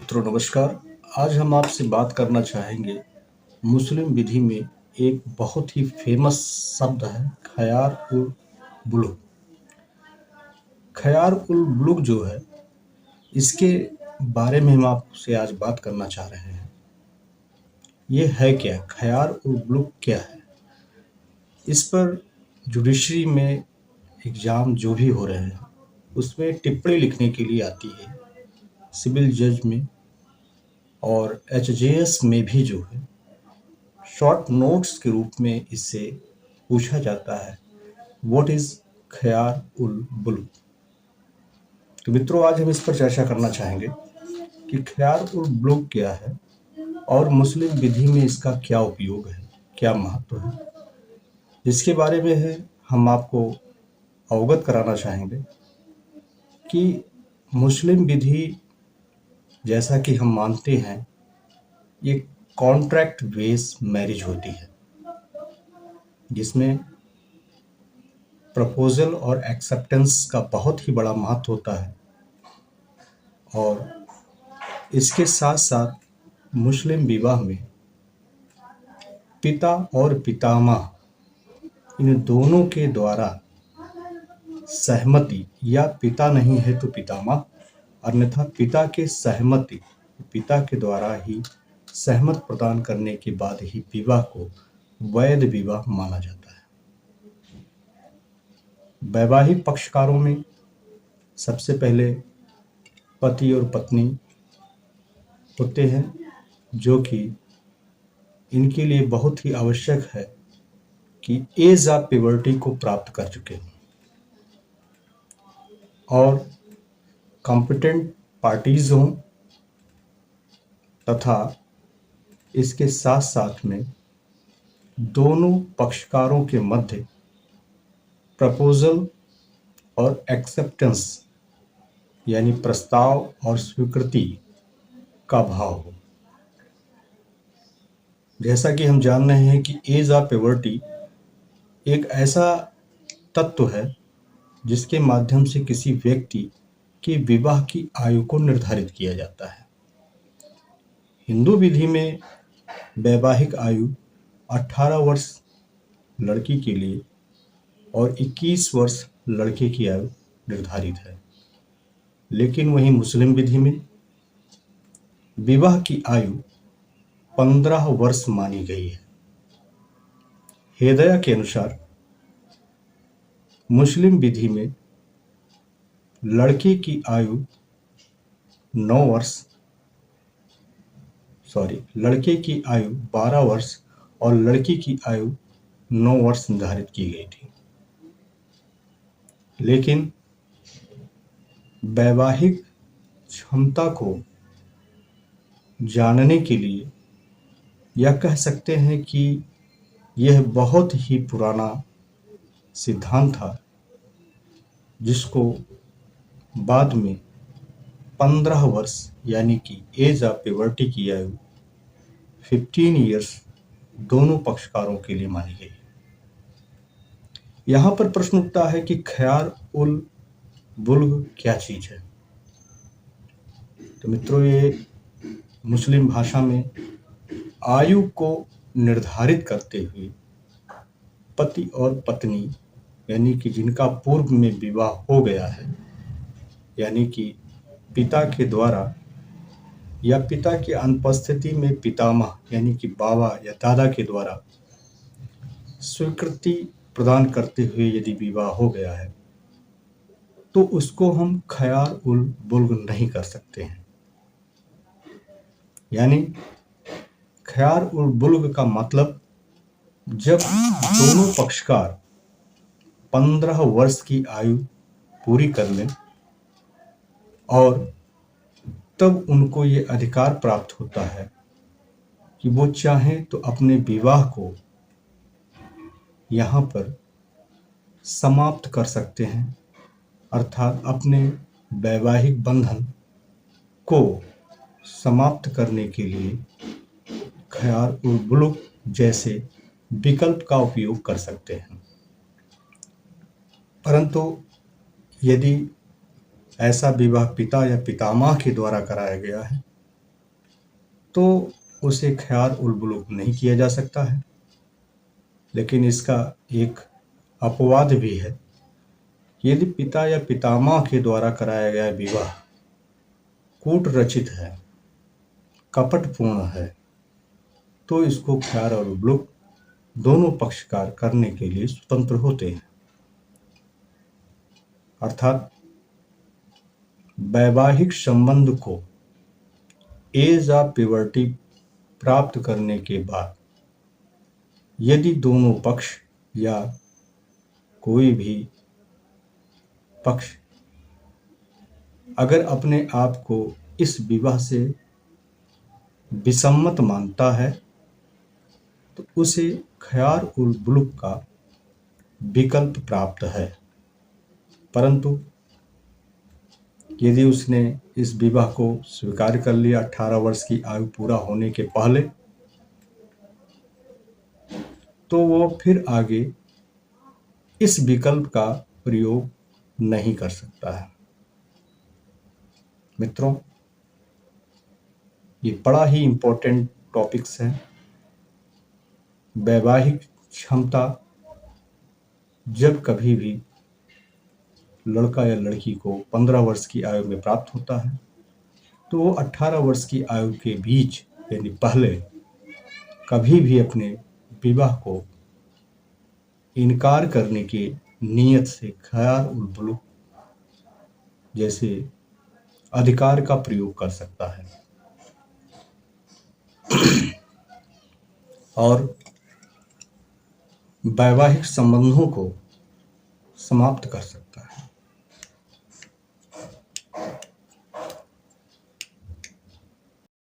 मित्रों नमस्कार। आज हम आपसे बात करना चाहेंगे मुस्लिम विधि में एक बहुत ही फेमस शब्द है ख़यार उल बुलूग। ख़यार उल बुलूग जो है इसके बारे में हम आपसे आज बात करना चाह रहे हैं। ये है क्या? ख़यार उल बुलूग क्या है? इस पर जुडिशरी में एग्ज़ाम जो भी हो रहे हैं उसमें टिप्पणी लिखने के लिए आती है, सिविल जज में और एचजेएस में भी जो है शॉर्ट नोट्स के रूप में इससे पूछा जाता है, व्हाट इज़ ख़यार उल बुलूग। तो मित्रों आज हम इस पर चर्चा करना चाहेंगे कि ख़यार उल बुलूग क्या है और मुस्लिम विधि में इसका क्या उपयोग है, क्या महत्व है। इसके बारे में है हम आपको अवगत कराना चाहेंगे कि मुस्लिम विधि जैसा कि हम मानते हैं ये कॉन्ट्रैक्ट बेस मैरिज होती है जिसमें प्रपोजल और एक्सेप्टेंस का बहुत ही बड़ा महत्व होता है और इसके साथ साथ मुस्लिम विवाह में पिता और पितामह इन दोनों के द्वारा सहमति या पिता नहीं है तो पितामह अन्यथा पिता के सहमति पिता के द्वारा ही सहमत प्रदान करने के बाद ही विवाह को वैध विवाह माना जाता है। वैवाहिक पक्षकारों में सबसे पहले पति और पत्नी होते हैं जो कि इनके लिए बहुत ही आवश्यक है कि एज ऑफ प्यूबर्टी को प्राप्त कर चुके हों और कॉम्पिटेंट पार्टीज हों तथा इसके साथ साथ में दोनों पक्षकारों के मध्य प्रपोजल और एक्सेप्टेंस यानी प्रस्ताव और स्वीकृति का भाव हो। जैसा कि हम जान रहे हैं कि एज ऑफ प्यूबर्टी एक ऐसा तत्व है जिसके माध्यम से किसी व्यक्ति की विवाह की आयु को निर्धारित किया जाता है। हिंदू विधि में वैवाहिक आयु 18 वर्ष लड़की के लिए और 21 वर्ष लड़के की आयु निर्धारित है, लेकिन वहीं मुस्लिम विधि में विवाह की आयु 15 वर्ष मानी गई है। हिदायत के अनुसार मुस्लिम विधि में लड़के की आयु 9 वर्ष लड़के की आयु 12 वर्ष और लड़की की आयु 9 वर्ष निर्धारित की गई थी, लेकिन वैवाहिक क्षमता को जानने के लिए यह कह सकते हैं कि यह बहुत ही पुराना सिद्धांत था जिसको बाद में 15 वर्ष यानी कि एज ऑफ प्यूबर्टी की आयु 15 ईयर्स दोनों पक्षकारों के लिए मानी गई। यहाँ पर प्रश्न उठता है कि ख़यार उल बुलूग क्या चीज़ है। तो मित्रों ये मुस्लिम भाषा में आयु को निर्धारित करते हुए पति और पत्नी यानी कि जिनका पूर्व में विवाह हो गया है यानी कि पिता के द्वारा या पिता की अनुपस्थिति में पितामह यानी कि बाबा या दादा के द्वारा स्वीकृति प्रदान करते हुए यदि विवाह हो गया है तो उसको हम ख़यार उल बुलूग नहीं कर सकते हैं। यानी ख़यार उल बुलूग का मतलब जब दोनों पक्षकार 15 वर्ष की आयु पूरी कर लें और तब उनको ये अधिकार प्राप्त होता है कि वो चाहें तो अपने विवाह को यहाँ पर समाप्त कर सकते हैं, अर्थात अपने वैवाहिक बंधन को समाप्त करने के लिए ख़यार उल बुलूग जैसे विकल्प का उपयोग कर सकते हैं। परंतु यदि ऐसा विवाह पिता या पितामह के द्वारा कराया गया है तो उसे ख़यार उल बुलूग नहीं किया जा सकता है। लेकिन इसका एक अपवाद भी है। यदि पिता या पितामह के द्वारा कराया गया विवाह कूट रचित है, कपटपूर्ण है, तो इसको ख़यार और बुलूग दोनों पक्षकार करने के लिए स्वतंत्र होते हैं। अर्थात वैवाहिक संबंध को एज ऑफ प्यूबर्टी प्राप्त करने के बाद यदि दोनों पक्ष या कोई भी पक्ष अगर अपने आप को इस विवाह से विसम्मत मानता है तो उसे ख़यार उल बुलूग का विकल्प प्राप्त है। परंतु यदि उसने इस विवाह को स्वीकार कर लिया 18 वर्ष की आयु पूरा होने के पहले, तो वो फिर आगे इस विकल्प का प्रयोग नहीं कर सकता है। मित्रों, ये बड़ा ही इम्पोर्टेंट टॉपिक्स हैं। वैवाहिक क्षमता जब कभी भी लड़का या लड़की को 15 वर्ष की आयु में प्राप्त होता है तो वो 18 वर्ष की आयु के बीच यानी पहले कभी भी अपने विवाह को इनकार करने की नीयत से ख़यार उल बुलूग जैसे अधिकार का प्रयोग कर सकता है और वैवाहिक संबंधों को समाप्त कर सकता है।